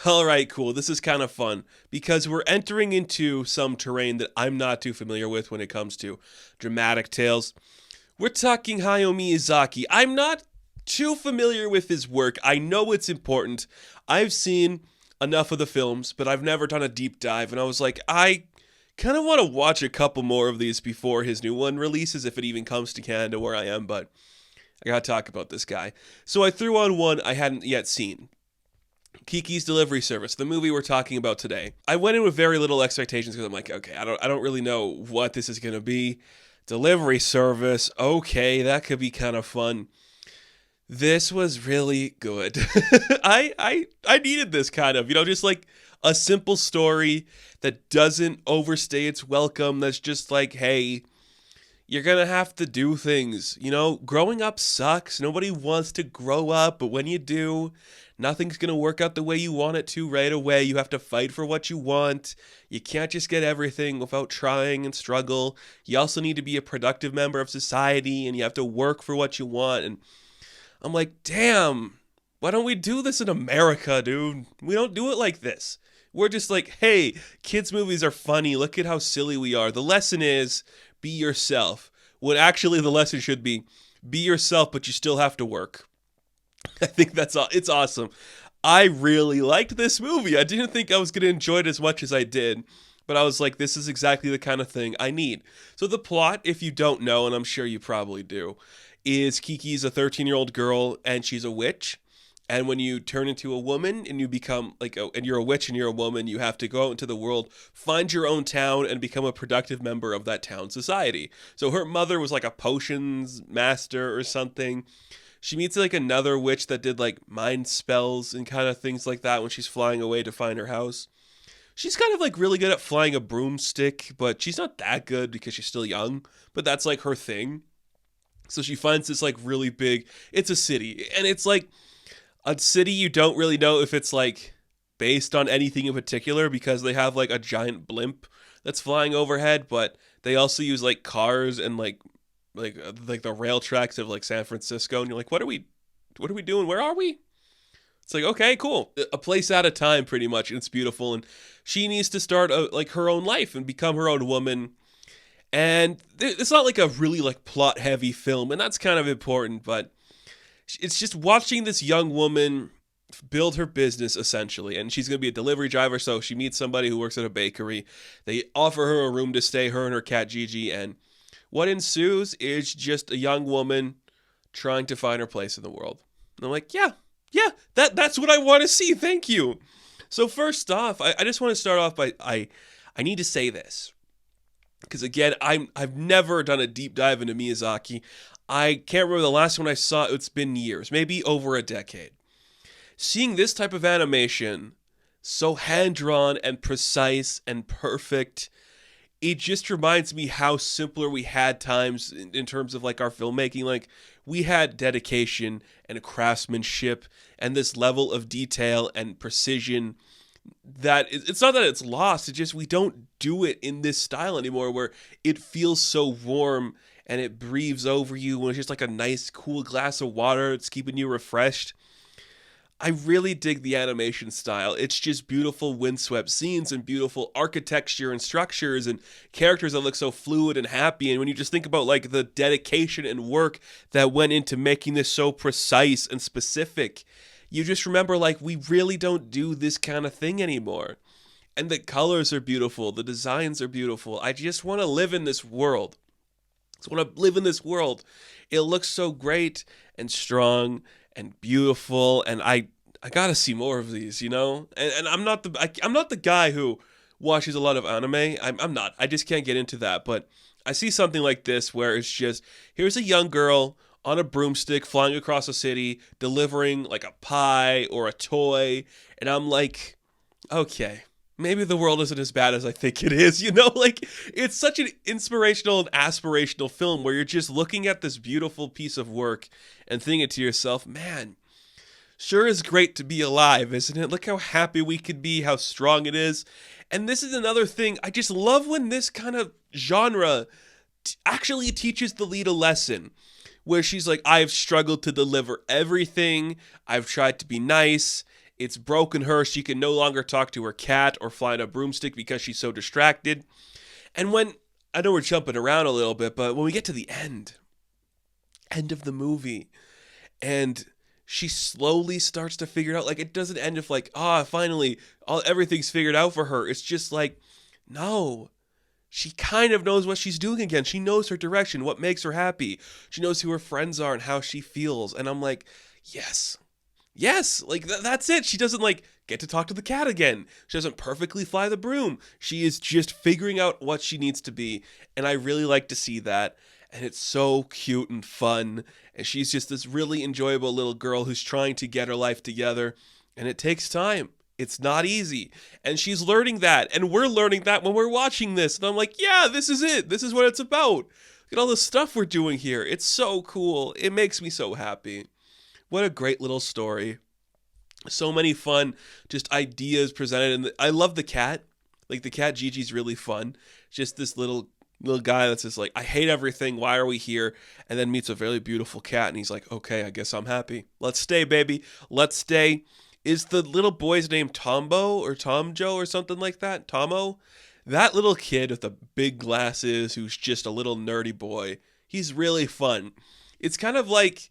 All right, cool. This is kind of fun because we're entering into some terrain that I'm not too familiar with when it comes to dramatic tales. We're talking Hayao Miyazaki. I'm not too familiar with his work. I know it's important. I've seen enough of the films, but I've never done a deep dive. And I was like, I kind of want to watch a couple more of these before his new one releases, if it even comes to Canada where I am. But I gotta talk about this guy. So I threw on one I hadn't yet seen. Kiki's Delivery Service, the movie we're talking about today. I went in with very little expectations because I'm like, okay, I don't really know what this is gonna be. Delivery service, okay, that could be kind of fun. This was really good. I needed this kind of, just like a simple story that doesn't overstay its welcome. That's just like, hey, you're gonna have to do things. Growing up sucks. Nobody wants to grow up, but when you do, nothing's gonna work out the way you want it to right away. You have to fight for what you want. You can't just get everything without trying and struggle. You also need to be a productive member of society, and you have to work for what you want. And I'm like, damn, why don't we do this in America, dude? We don't do it like this. We're just like, hey, kids' movies are funny. Look at how silly we are. The lesson is be yourself. When actually the lesson should be yourself, but you still have to work. I think it's awesome. I really liked this movie. I didn't think I was going to enjoy it as much as I did, but I was like, this is exactly the kind of thing I need. So the plot, if you don't know, and I'm sure you probably do, is Kiki's a 13-year-old girl and she's a witch. And when you turn into a woman and you become and you're a witch and you're a woman, you have to go out into the world, find your own town, and become a productive member of that town society. So her mother was like a potions master or something. She meets like another witch that did like mind spells and kind of things like that when she's flying away to find her house. She's kind of like really good at flying a broomstick, but she's not that good because she's still young. But that's like her thing. So she finds this like really big, it's a city, and it's like a city you don't really know if it's like based on anything in particular because they have like a giant blimp that's flying overhead, but they also use like cars and like the rail tracks of like San Francisco, and you're like, what are we doing? Where are we? It's like, okay, cool. A place at a time pretty much, and it's beautiful, and she needs to start like her own life and become her own woman. And it's not like a really like plot heavy film, and that's kind of important, but it's just watching this young woman build her business essentially. And she's going to be a delivery driver, so she meets somebody who works at a bakery. They offer her a room to stay, her and her cat Gigi, and what ensues is just a young woman trying to find her place in the world. And I'm like, yeah, that's what I want to see. Thank you. So first off, I just want to start off by I need to say this. Because again, I've never done a deep dive into Miyazaki. I can't remember the last one I saw. It's been years, maybe over a decade. Seeing this type of animation, so hand-drawn and precise and perfect, it just reminds me how simpler we had times in terms of like our filmmaking. Like we had dedication and craftsmanship and this level of detail and precision that it's not that it's lost, it's just we don't do it in this style anymore where it feels so warm and it breathes over you when it's just like a nice cool glass of water. It's keeping you refreshed. I really dig the animation style. It's just beautiful windswept scenes and beautiful architecture and structures and characters that look so fluid and happy. And when you just think about like the dedication and work that went into making this so precise and specific, you just remember like we really don't do this kind of thing anymore. And the colors are beautiful. The designs are beautiful. I just want to live in this world. I want to live in this world. It looks so great and strong and beautiful, and I gotta see more of these, And I'm not the guy who watches a lot of anime. I'm not. I just can't get into that. But I see something like this where it's just here's a young girl on a broomstick flying across a city, delivering like a pie or a toy, and I'm like, okay, maybe the world isn't as bad as I think it is, Like, it's such an inspirational and aspirational film where you're just looking at this beautiful piece of work and thinking to yourself, man, sure is great to be alive, isn't it? Look how happy we could be, how strong it is. And this is another thing, I just love when this kind of genre actually teaches the lead a lesson. Where she's like, I've struggled to deliver everything. I've tried to be nice. It's broken her. She can no longer talk to her cat or fly on a broomstick because she's so distracted. And when, I know we're jumping around a little bit, but when we get to the end of the movie, and she slowly starts to figure it out, like it doesn't end with like, finally, everything's figured out for her. It's just like, no. She kind of knows what she's doing again. She knows her direction, what makes her happy. She knows who her friends are and how she feels. And I'm like, yes. Yes, like that's it. She doesn't like get to talk to the cat again. She doesn't perfectly fly the broom. She is just figuring out what she needs to be. And I really like to see that. And it's so cute and fun. And she's just this really enjoyable little girl who's trying to get her life together. And it takes time. It's not easy. And she's learning that. And we're learning that when we're watching this. And I'm like, yeah, this is it. This is what it's about. Look at all the stuff we're doing here. It's so cool. It makes me so happy. What a great little story. So many fun just ideas presented. And I love the cat. Like the cat Gigi's really fun. Just this little guy that's just like, I hate everything. Why are we here? And then meets a very beautiful cat. And he's like, okay, I guess I'm happy. Let's stay, baby. Let's stay. Is the little boy's name Tombo or Tomjo or something like that? Tomo? That little kid with the big glasses who's just a little nerdy boy. He's really fun. It's kind of like,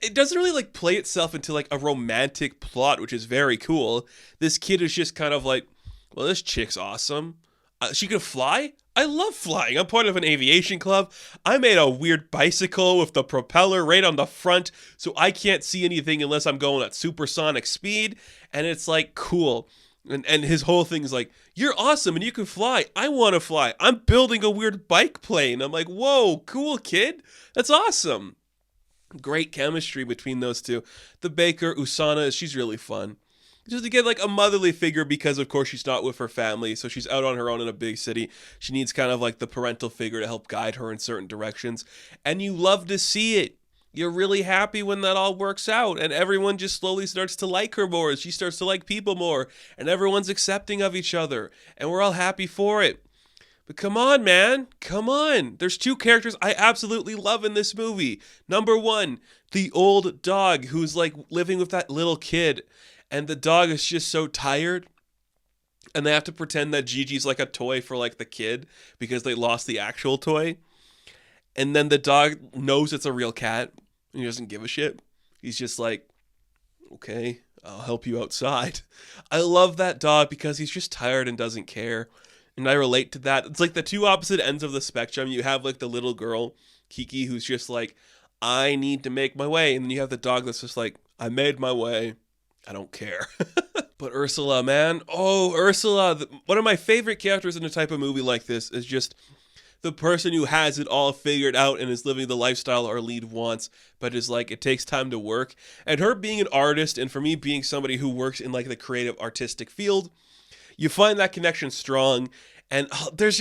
it doesn't really like play itself into like a romantic plot, which is very cool. This kid is just kind of like, well, this chick's awesome. She can fly? I love flying. I'm part of an aviation club. I made a weird bicycle with the propeller right on the front, so I can't see anything unless I'm going at supersonic speed. And it's like, cool. And his whole thing is like, you're awesome and you can fly. I want to fly. I'm building a weird bike plane. I'm like, whoa, cool kid. That's awesome. Great chemistry between those two. The baker, Usana, she's really fun. Just to get like a motherly figure because of course she's not with her family, so she's out on her own in a big city. She needs kind of like the parental figure to help guide her in certain directions. And you love to see it. You're really happy when that all works out and everyone just slowly starts to like her more. She starts to like people more and everyone's accepting of each other and we're all happy for it. But come on, man. Come on. There's two characters I absolutely love in this movie. Number one, the old dog who's like living with that little kid. And the dog is just so tired. And they have to pretend that Gigi's like a toy for like the kid because they lost the actual toy. And then the dog knows it's a real cat. And he doesn't give a shit. He's just like, okay, I'll help you outside. I love that dog because he's just tired and doesn't care. And I relate to that. It's like the two opposite ends of the spectrum. You have like the little girl, Kiki, who's just like, I need to make my way. And then you have the dog that's just like, I made my way. I don't care. But Ursula, man. Oh, Ursula. One of my favorite characters in a type of movie like this is just the person who has it all figured out and is living the lifestyle our lead wants, but is like, it takes time to work. And her being an artist, and for me being somebody who works in like the creative artistic field, you find that connection strong. And there's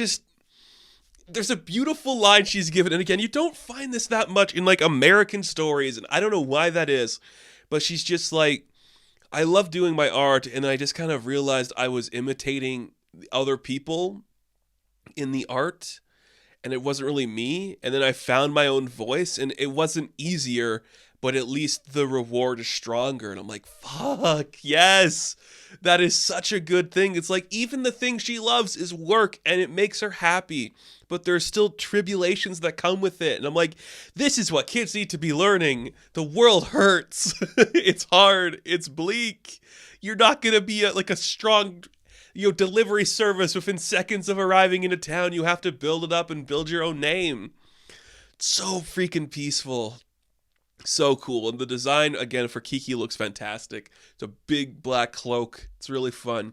a beautiful line she's given. And again, you don't find this that much in like American stories. And I don't know why that is, but she's just like, I love doing my art, and I just kind of realized I was imitating other people in the art, and it wasn't really me. And then I found my own voice, and it wasn't easier, but at least the reward is stronger. And I'm like, fuck, yes, that is such a good thing. It's like even the thing she loves is work, and it makes her happy. But there's still tribulations that come with it. And I'm like, this is what kids need to be learning. The world hurts. It's hard. It's bleak. You're not going to be like a strong, delivery service within seconds of arriving in a town. You have to build it up and build your own name. It's so freaking peaceful. So cool. And the design, again, for Kiki looks fantastic. It's a big black cloak. It's really fun.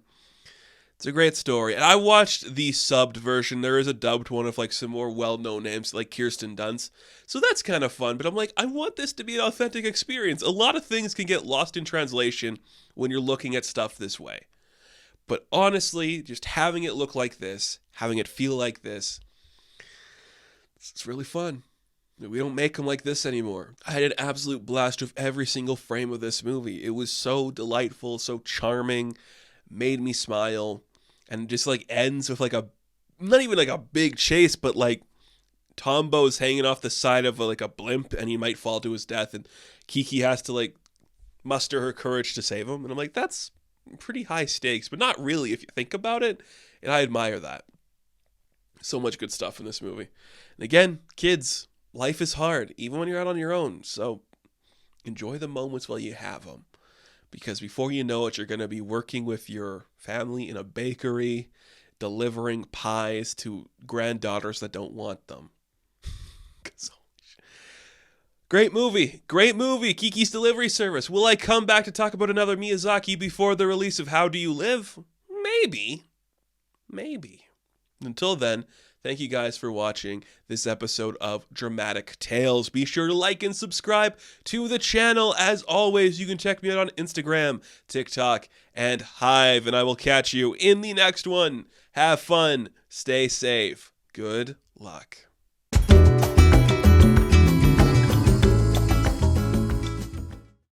It's a great story. And I watched the subbed version. There is a dubbed one of like some more well-known names like Kirsten Dunst. So that's kind of fun. But I'm like, I want this to be an authentic experience. A lot of things can get lost in translation when you're looking at stuff this way. But honestly, just having it look like this, having it feel like this, it's really fun. We don't make them like this anymore. I had an absolute blast with every single frame of this movie. It was so delightful, so charming, made me smile, and just like ends with like not even like a big chase, but like Tombo's hanging off the side of like a blimp and he might fall to his death, and Kiki has to like muster her courage to save him. And I'm like, that's pretty high stakes, but not really if you think about it. And I admire that. So much good stuff in this movie. And again, kids, life is hard, even when you're out on your own. So enjoy the moments while you have them. Because before you know it, you're going to be working with your family in a bakery, delivering pies to granddaughters that don't want them. Great movie. Great movie. Kiki's Delivery Service. Will I come back to talk about another Miyazaki before the release of How Do You Live? Maybe. Maybe. Until then, thank you guys for watching this episode of Dramatic Tales. Be sure to like and subscribe to the channel. As always, you can check me out on Instagram, TikTok, and Hive. And I will catch you in the next one. Have fun. Stay safe. Good luck.